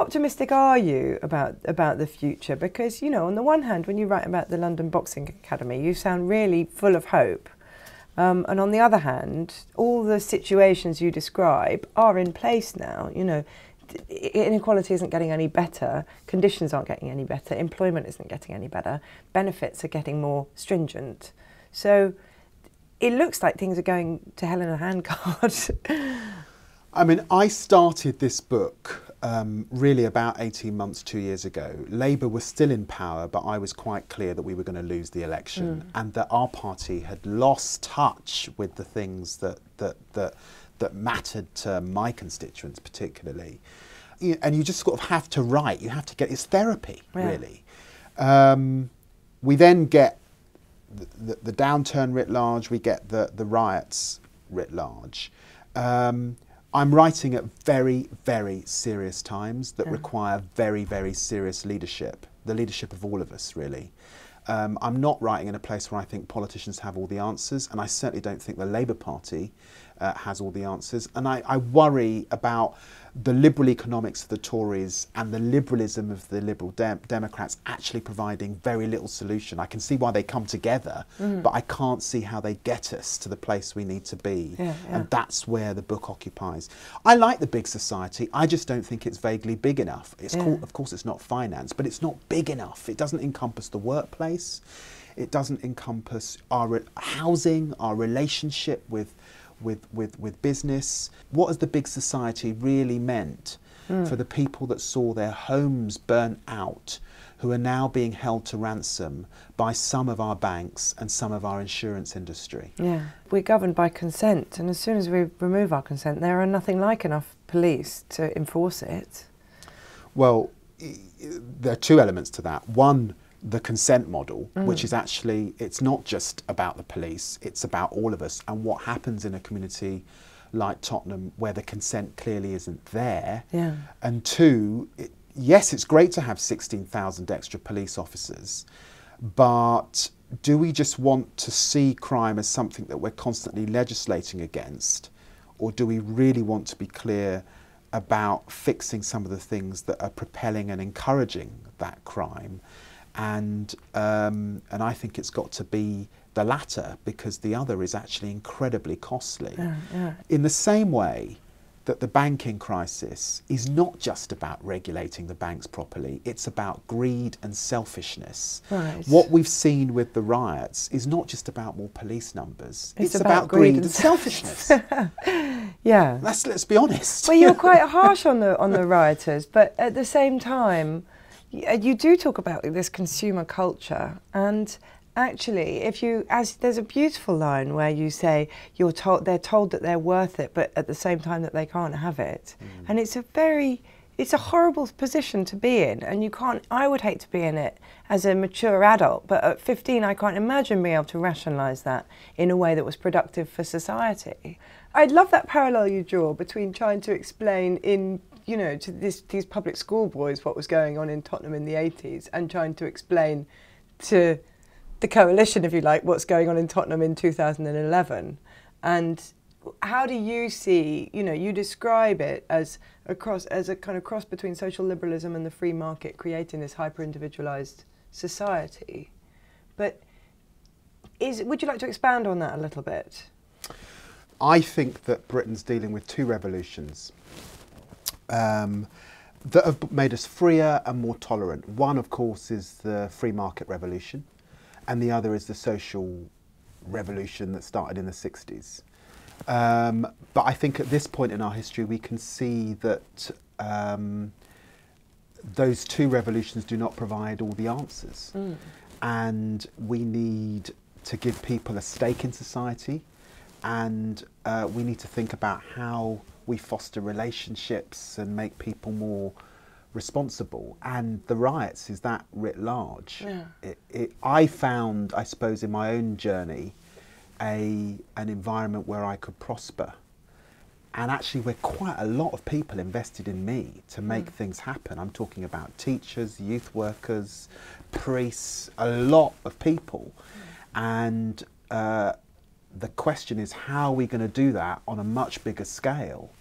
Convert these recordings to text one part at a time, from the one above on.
optimistic are you about the future? Because, you know, on the one hand, when you write about the London Boxing Academy, you sound really full of hope. And on the other hand, all the situations you describe are in place now. You know, inequality isn't getting any better, conditions aren't getting any better, employment isn't getting any better, benefits are getting more stringent. So it looks like things are going to hell in a handcart. I mean, I started this book really about 18 months, 2 years ago. Labour was still in power, but I was quite clear that we were going to lose the election and that our party had lost touch with the things that mattered to my constituents particularly. And you just sort of have to write, you have to get, it's therapy, really. We then get the downturn writ large, we get the riots writ large. I'm writing at very, very serious times that require very, very serious leadership, the leadership of all of us, really. I'm not writing in a place where I think politicians have all the answers, and I certainly don't think the Labour Party has all the answers. And I worry about the liberal economics of the Tories and the liberalism of the Liberal Democrats actually providing very little solution. I can see why they come together, but I can't see how they get us to the place we need to be. And that's where the book occupies. I like the big society, I just don't think it's vaguely big enough. It's called, of course it's not finance, but it's not big enough. It doesn't encompass the workplace, it doesn't encompass our housing, our relationship with business. What has the big society really meant for the people that saw their homes burnt out, who are now being held to ransom by some of our banks and some of our insurance industry? Yeah, we're governed by consent, and as soon as we remove our consent, there are nothing like enough police to enforce it. Well, there are two elements to that. One, the consent model, which is actually, it's not just about the police, it's about all of us and what happens in a community like Tottenham where the consent clearly isn't there. And two, yes, it's great to have 16,000 extra police officers, but do we just want to see crime as something that we're constantly legislating against, or do we really want to be clear about fixing some of the things that are propelling and encouraging that crime? And I think it's got to be the latter, because the other is actually incredibly costly. In the same way that the banking crisis is not just about regulating the banks properly, it's about greed and selfishness. What we've seen with the riots is not just about more police numbers, it's about greed and selfishness. Let's be honest. Well, you're quite harsh on the rioters, but at the same time, you do talk about this consumer culture, and actually, there's a beautiful line where you say they're told that they're worth it, but at the same time that they can't have it, and it's a horrible position to be in, and I would hate to be in it as a mature adult, but at 15 I can't imagine being able to rationalise that in a way that was productive for society. I'd love that parallel you draw between trying to explain to these public school boys what was going on in Tottenham in the 80s and trying to explain to the coalition, if you like, what's going on in Tottenham in 2011. And how do you see, you describe it as a kind of cross between social liberalism and the free market, creating this hyper-individualised society. But would you like to expand on that a little bit? I think that Britain's dealing with two revolutions that have made us freer and more tolerant. One, of course, is the free market revolution, and the other is the social revolution that started in the 60s. But I think at this point in our history, we can see that those two revolutions do not provide all the answers. And we need to give people a stake in society, and we need to think about how we foster relationships and make people more responsible. And the riots is that writ large. I found, I suppose, in my own journey, an environment where I could prosper, and actually where quite a lot of people invested in me to make things happen. I'm talking about teachers, youth workers, priests, a lot of people. And the question is, how are we going to do that on a much bigger scale?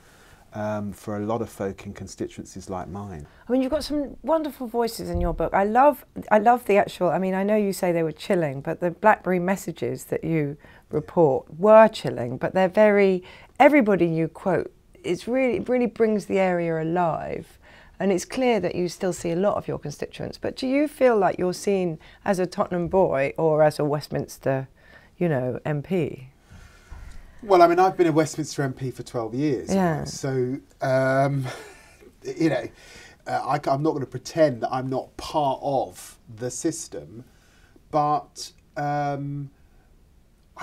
for a lot of folk in constituencies like mine. I mean, you've got some wonderful voices in your book. I love the actual, I mean, I know you say they were chilling, but the BlackBerry messages that you report were chilling, but they're very, everybody you quote, it really brings the area alive. And it's clear that you still see a lot of your constituents. But do you feel like you're seen as a Tottenham boy or as a Westminster, you know, MP? Well, I mean, I've been a Westminster MP for 12 years. Yeah. So, you know, I'm not going to pretend that I'm not part of the system, but I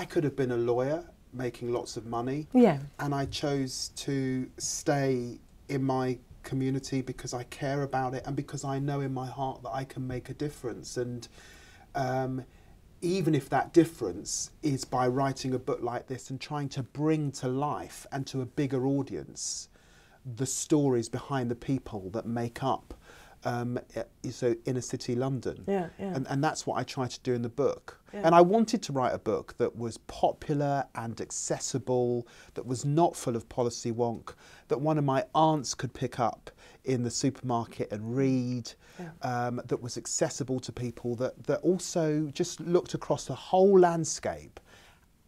could have been a lawyer making lots of money. Yeah. And I chose to stay in my community because I care about it and because I know in my heart that I can make a difference. And even if that difference is by writing a book like this and trying to bring to life and to a bigger audience the stories behind the people that make up so inner city London. Yeah, yeah. And that's what I try to do in the book. Yeah. And I wanted to write a book that was popular and accessible, that was not full of policy wonk, that one of my aunts could pick up in the supermarket and read, yeah. That was accessible to people, that also just looked across the whole landscape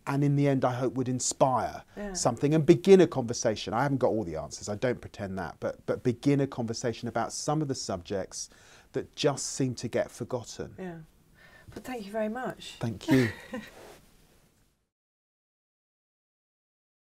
and in the end I hope would inspire something and begin a conversation. I haven't got all the answers, I don't pretend that, but begin a conversation about some of the subjects that just seem to get forgotten. Yeah. But thank you very much. Thank you.